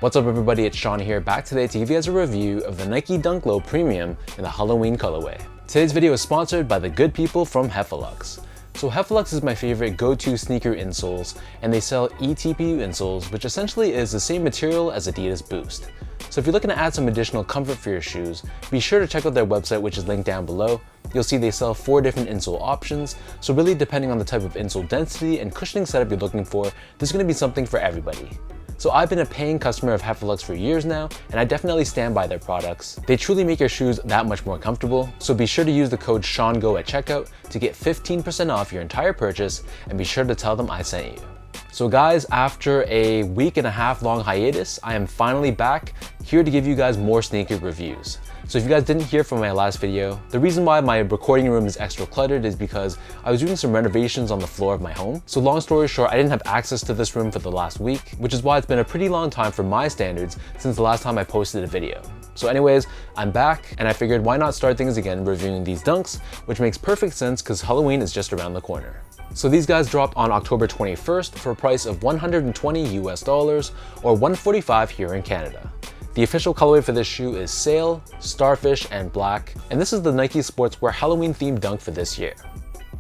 What's up everybody, it's Sean here, back today to give you guys a review of the Nike Dunk Low Premium in the Halloween colorway. Today's video is sponsored by the good people from Heffalux. So Heffalux is my favorite go-to sneaker insoles, and they sell eTPU insoles, which essentially is the same material as Adidas Boost. So if you're looking to add some additional comfort for your shoes, be sure to check out their website, which is linked down below. You'll see they sell 4 different insole options, so really depending on the type of insole density and cushioning setup you're looking for, there's going to be something for everybody. So I've been a paying customer of Heffalux for years now, and I definitely stand by their products. They truly make your shoes that much more comfortable, so be sure to use the code SEANGO at checkout to get 15% off your entire purchase, and be sure to tell them I sent you. So guys, after a week and a half long hiatus, I am finally back, here to give you guys more sneaker reviews. So if you guys didn't hear from my last video, the reason why my recording room is extra cluttered is because I was doing some renovations on the floor of my home. So long story short, I didn't have access to this room for the last week, which is why it's been a pretty long time for my standards since the last time I posted a video. So anyways, I'm back, and I figured why not start things again reviewing these dunks, which makes perfect sense because Halloween is just around the corner. So these guys dropped on October 21st for a price of $120 US or $145 here in Canada. The official colorway for this shoe is Sail, Starfish, and Black, and this is the Nike Sportswear Halloween themed dunk for this year.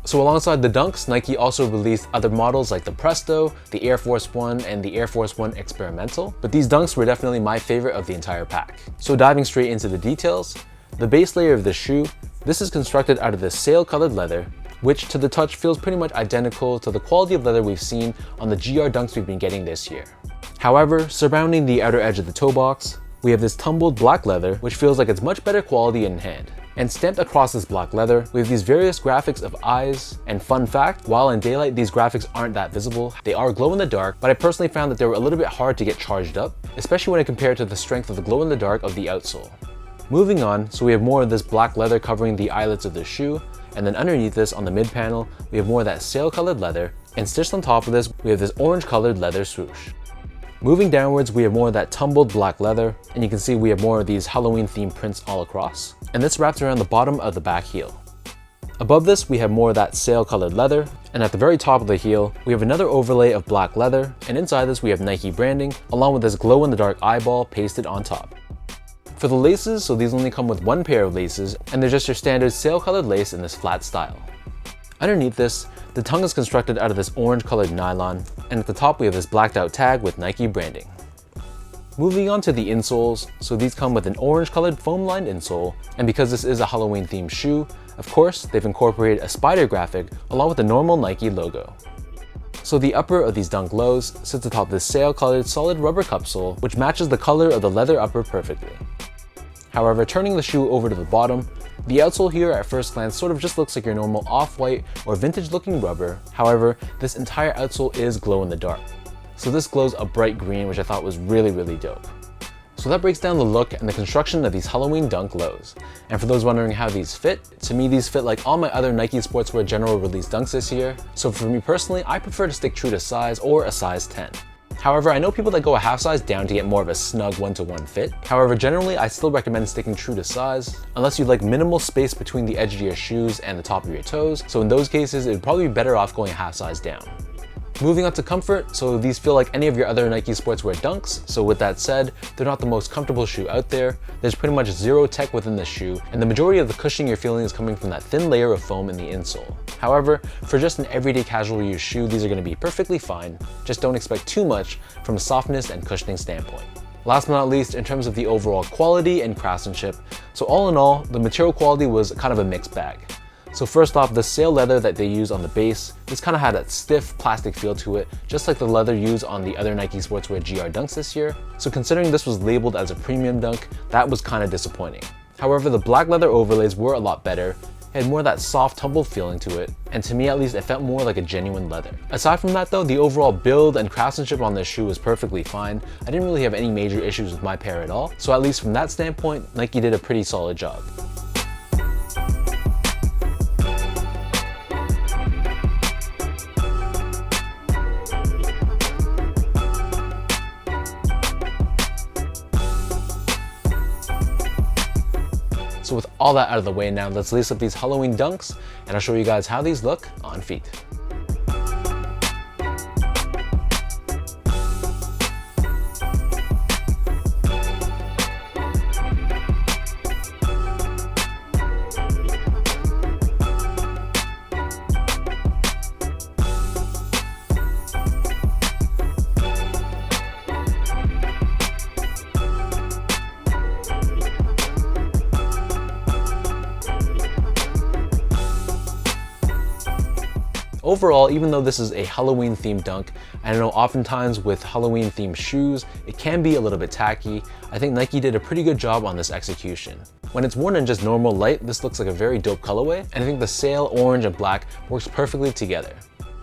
So alongside the dunks, Nike also released other models like the Presto, the Air Force One, and the Air Force One Experimental, but these dunks were definitely my favorite of the entire pack. So diving straight into the details, the base layer of the shoe, this is constructed out of this sail colored leather, which to the touch feels pretty much identical to the quality of leather we've seen on the GR dunks we've been getting this year. However, surrounding the outer edge of the toe box, we have this tumbled black leather, which feels like it's much better quality in hand. And stamped across this black leather, we have these various graphics of eyes, and fun fact, while in daylight these graphics aren't that visible, they are glow in the dark, but I personally found that they were a little bit hard to get charged up, especially when I compare it to the strength of the glow in the dark of the outsole. Moving on, so we have more of this black leather covering the eyelets of the shoe, and then underneath this on the mid panel, we have more of that sail colored leather, and stitched on top of this, we have this orange colored leather swoosh. Moving downwards, we have more of that tumbled black leather, and you can see we have more of these Halloween themed prints all across, and this wraps around the bottom of the back heel. Above this, we have more of that sail colored leather, and at the very top of the heel, we have another overlay of black leather, and inside this we have Nike branding, along with this glow in the dark eyeball pasted on top. For the laces, so these only come with one pair of laces, and they're just your standard sail colored lace in this flat style. Underneath this, the tongue is constructed out of this orange colored nylon, and at the top we have this blacked out tag with Nike branding. Moving on to the insoles, so these come with an orange colored foam lined insole, and because this is a Halloween themed shoe, of course they've incorporated a spider graphic along with the normal Nike logo. So the upper of these dunk lows sits atop this sail colored solid rubber cup sole, which matches the color of the leather upper perfectly. However, turning the shoe over to the bottom, the outsole here at first glance sort of just looks like your normal off-white or vintage looking rubber. However, this entire outsole is glow in the dark. So this glows a bright green, which I thought was really dope. So that breaks down the look and the construction of these Halloween dunk lows. And for those wondering how these fit, to me these fit like all my other Nike Sportswear general release dunks this year. So for me personally, I prefer to stick true to size or a size 10. However, I know people that go a half size down to get more of a snug 1-to-1 fit. However, generally I still recommend sticking true to size, unless you like minimal space between the edge of your shoes and the top of your toes. So in those cases, it would probably be better off going a half size down. Moving on to comfort, so these feel like any of your other Nike Sportswear dunks. So with that said, they're not the most comfortable shoe out there. There's pretty much zero tech within the shoe, and the majority of the cushioning you're feeling is coming from that thin layer of foam in the insole. However, for just an everyday casual use shoe, these are going to be perfectly fine. Just don't expect too much from a softness and cushioning standpoint. Last but not least, in terms of the overall quality and craftsmanship, so all in all, the material quality was kind of a mixed bag. So first off, the sail leather that they use on the base, this kind of had that stiff plastic feel to it, just like the leather used on the other Nike Sportswear GR dunks this year. So considering this was labeled as a premium dunk, that was kind of disappointing. However, the black leather overlays were a lot better. It had more of that soft tumble feeling to it, and to me at least it felt more like a genuine leather. Aside from that though, the overall build and craftsmanship on this shoe was perfectly fine. I didn't really have any major issues with my pair at all, so at least from that standpoint, Nike did a pretty solid job. So with all that out of the way now, let's lace up these Halloween dunks, and I'll show you guys how these look on feet. Overall, even though this is a Halloween themed dunk, I know oftentimes with Halloween themed shoes, it can be a little bit tacky. I think Nike did a pretty good job on this execution. When it's worn in just normal light, this looks like a very dope colorway, and I think the sail orange and black works perfectly together.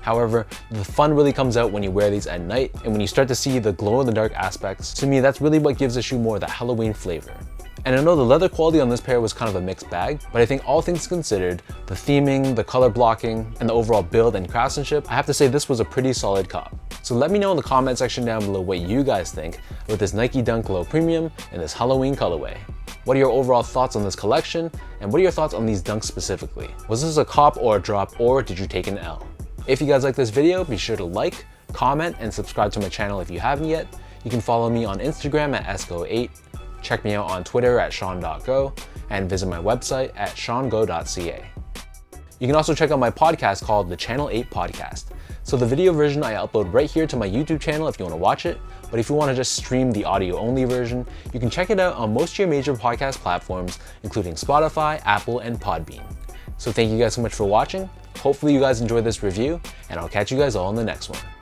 However, the fun really comes out when you wear these at night, and when you start to see the glow-in-the-dark aspects. To me, that's really what gives the shoe more of that Halloween flavor. And I know the leather quality on this pair was kind of a mixed bag, but I think all things considered, the theming, the color blocking, and the overall build and craftsmanship, I have to say this was a pretty solid cop. So let me know in the comment section down below what you guys think with this Nike Dunk Low Premium and this Halloween colorway. What are your overall thoughts on this collection, and what are your thoughts on these dunks specifically? Was this a cop or a drop, or did you take an L? If you guys like this video, be sure to like, comment, and subscribe to my channel if you haven't yet. You can follow me on Instagram at esco8, check me out on Twitter at sean.go, and visit my website at seango.ca. You can also check out my podcast called the Channel 8 Podcast. So the video version I upload right here to my YouTube channel if you want to watch it, but if you want to just stream the audio only version, you can check it out on most of your major podcast platforms, including Spotify, Apple, and Podbean. So thank you guys so much for watching. Hopefully you guys enjoyed this review, and I'll catch you guys all in the next one.